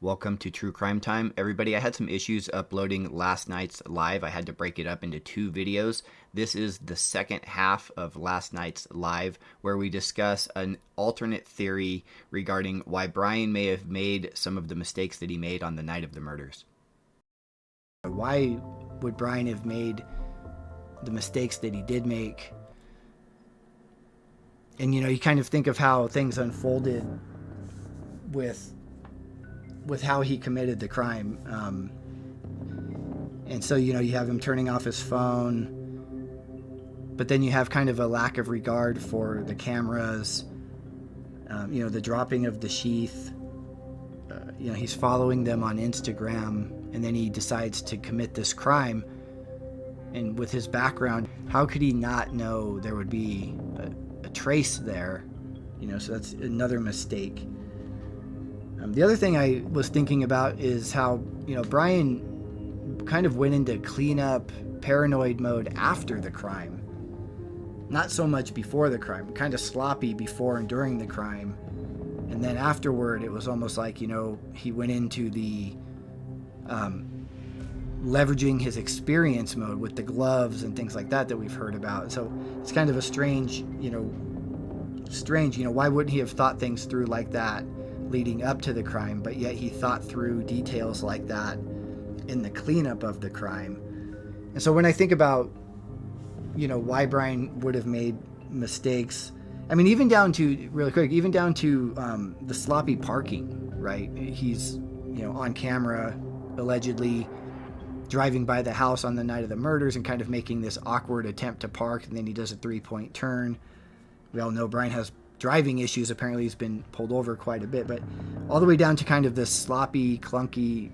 Welcome to True Crime Time. Everybody, I had some issues uploading last night's live. I had to break it up into two videos. This is the second half of last night's live where we discuss an alternate theory regarding why Bryan may have made some of the mistakes that he made on the night of the murders. Why would Bryan have made the mistakes that he did make? And, you kind of think of how things unfolded with how he committed the crime. And so, you have him turning off his phone, but then you have kind of a lack of regard for the cameras, the dropping of the sheath. He's following them on Instagram, and then he decides to commit this crime. And with his background, how could he not know there would be a trace there? So that's another mistake. The other thing I was thinking about is how, Bryan kind of went into cleanup, paranoid mode after the crime. Not so much before the crime, kind of sloppy before and during the crime. And then afterward, it was almost like, he went into the leveraging his experience mode with the gloves and things like that we've heard about. So it's kind of a strange, why wouldn't he have thought things through like that leading up to the crime, but yet he thought through details like that in the cleanup of the crime. And so when I think about, why Bryan would have made mistakes, I mean, even down to, really quick, the sloppy parking, right? He's, on camera, allegedly driving by the house on the night of the murders and kind of making this awkward attempt to park, and then he does a 3-point turn. We all know Bryan has driving issues. Apparently he's been pulled over quite a bit, but all the way down to kind of this sloppy, clunky,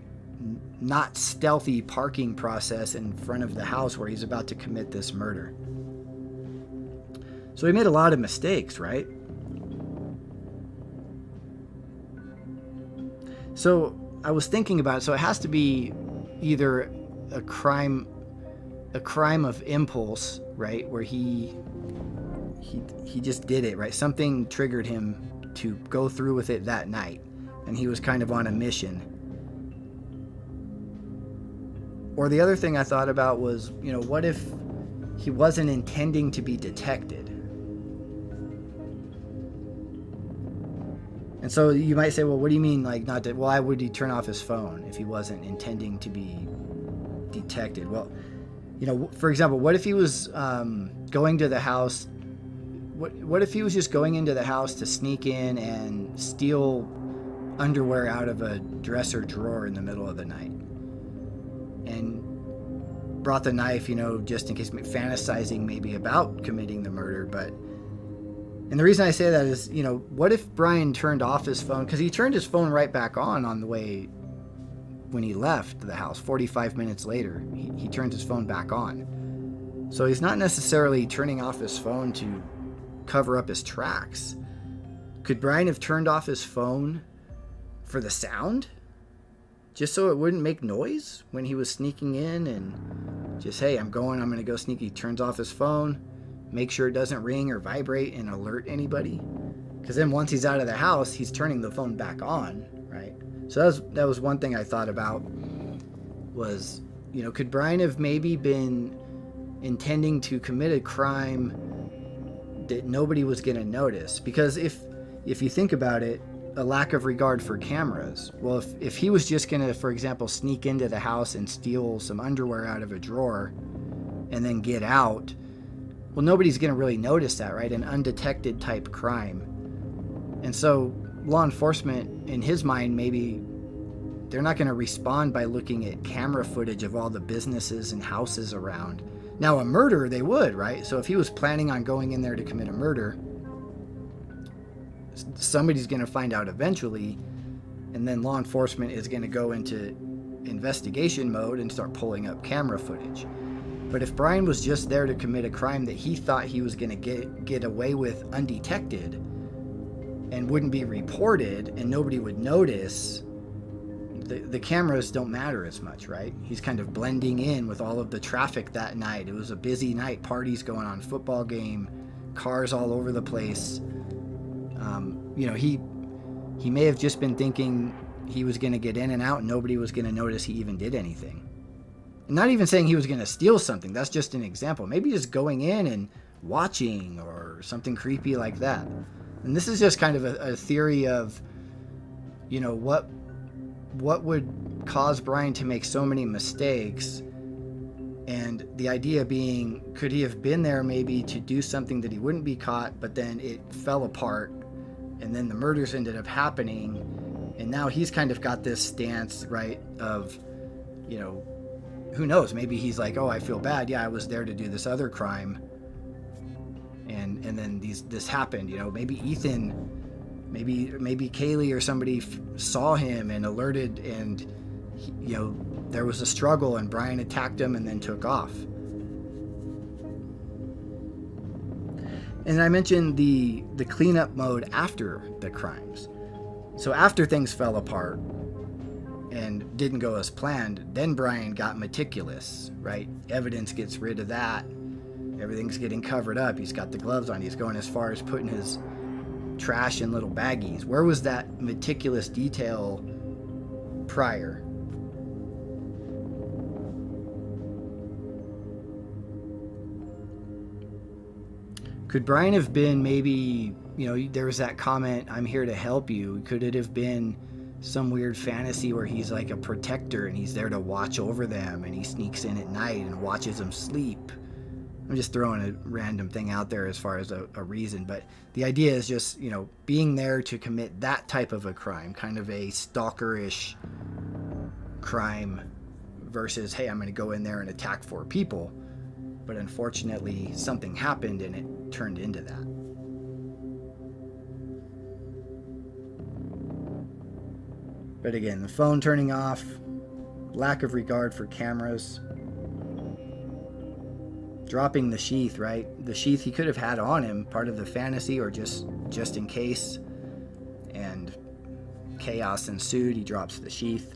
not stealthy parking process in front of the house where he's about to commit this murder. So he made a lot of mistakes, right? So I was thinking about it. So it has to be either a crime of impulse, right? Where he just did it, right? Something triggered him to go through with it that night, and he was kind of on a mission. Or the other thing I thought about was, what if he wasn't intending to be detected? And so you might say, well, what do you mean, like, not that? Why would he turn off his phone if he wasn't intending to be detected? Well, for example, what if he was going to the house? What if he was just going into the house to sneak in and steal underwear out of a dresser drawer in the middle of the night, and brought the knife, just in case, fantasizing maybe about committing the murder? And the reason I say that is, what if Bryan turned off his phone? Because he turned his phone right back on the way when he left the house. 45 minutes later, he turns his phone back on. So he's not necessarily turning off his phone to cover up his tracks. Could Bryan have turned off his phone for the sound? Just so it wouldn't make noise when he was sneaking in, and just, hey, I'm going to go sneak. He turns off his phone, make sure it doesn't ring or vibrate and alert anybody. Because then once he's out of the house, he's turning the phone back on, right? So that was one thing I thought about was, could Bryan have maybe been intending to commit a crime that nobody was going to notice? Because if you think about it, a lack of regard for cameras. Well, if he was just going to, for example, sneak into the house and steal some underwear out of a drawer and then get out, well, nobody's going to really notice that, right? An undetected type crime. And so law enforcement, in his mind, maybe they're not going to respond by looking at camera footage of all the businesses and houses around. Now, a murder, they would, right? So if he was planning on going in there to commit a murder, somebody's going to find out eventually, and then law enforcement is going to go into investigation mode and start pulling up camera footage. But if Bryan was just there to commit a crime that he thought he was going to get away with undetected and wouldn't be reported and nobody would notice, the cameras don't matter as much, right? He's kind of blending in with all of the traffic that night. It was a busy night, parties going on, football game, cars all over the place. He may have just been thinking he was going to get in and out and nobody was going to notice he even did anything. And not even saying he was going to steal something. That's just an example. Maybe just going in and watching or something creepy like that. And this is just kind of a theory of, you know, what would cause Bryan to make so many mistakes. And the idea being, could he have been there maybe to do something that he wouldn't be caught, but then it fell apart and then the murders ended up happening. And now he's kind of got this stance, right, of, you know, who knows? Maybe he's like, oh, I feel bad. Yeah, I was there to do this other crime. And then this happened, you know, maybe Ethan, maybe Kaylee or somebody saw him and alerted, and he, you know, there was a struggle and Bryan attacked him and then took off. And I mentioned the cleanup mode after the crimes. So after things fell apart and didn't go as planned, then Bryan got meticulous, right? Evidence gets rid of that. Everything's getting covered up. He's got the gloves on. He's going as far as putting his trash in little baggies. Where was that meticulous detail prior? Could Bryan have been maybe, you know, there was that comment, I'm here to help you. Could it have been some weird fantasy where he's like a protector and he's there to watch over them and he sneaks in at night and watches them sleep? I'm just throwing a random thing out there as far as a reason, but the idea is just, you know, being there to commit that type of a crime, kind of a stalkerish crime versus, hey, I'm going to go in there and attack 4 people. But unfortunately, something happened and it turned into that. But again, the phone turning off, lack of regard for cameras, dropping the sheath, right? The sheath he could have had on him, part of the fantasy, or just in case. And chaos ensued. He drops the sheath.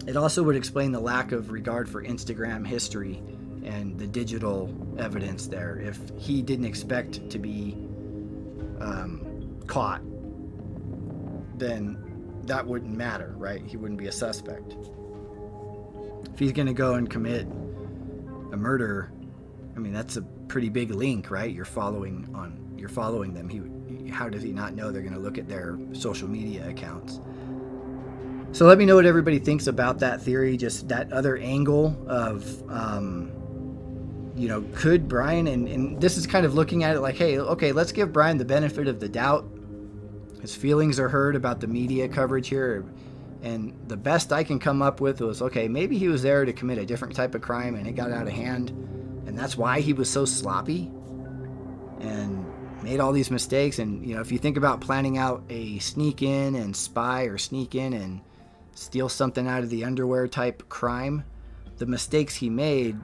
It also would explain the lack of regard for Instagram history and the digital evidence there. If he didn't expect to be caught, then that wouldn't matter, right? He wouldn't be a suspect. If he's going to go and commit a murder, I mean, that's a pretty big link, right? You're following them. How does he not know they're going to look at their social media accounts? So let me know what everybody thinks about that theory, just that other angle of, you know, could Bryan, and this is kind of looking at it like, hey, okay, let's give Bryan the benefit of the doubt. His feelings are hurt about the media coverage here. And the best I can come up with was, okay, maybe he was there to commit a different type of crime and it got out of hand. And that's why he was so sloppy and made all these mistakes. And, you know, if you think about planning out a sneak in and spy or sneak in and steal something out of the underwear type crime, the mistakes he made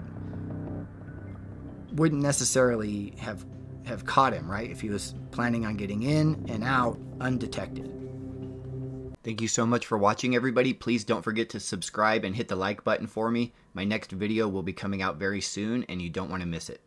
wouldn't necessarily have caught him, right? If he was planning on getting in and out undetected. Thank you so much for watching, everybody. Please don't forget to subscribe and hit the like button for me. My next video will be coming out very soon, and you don't want to miss it.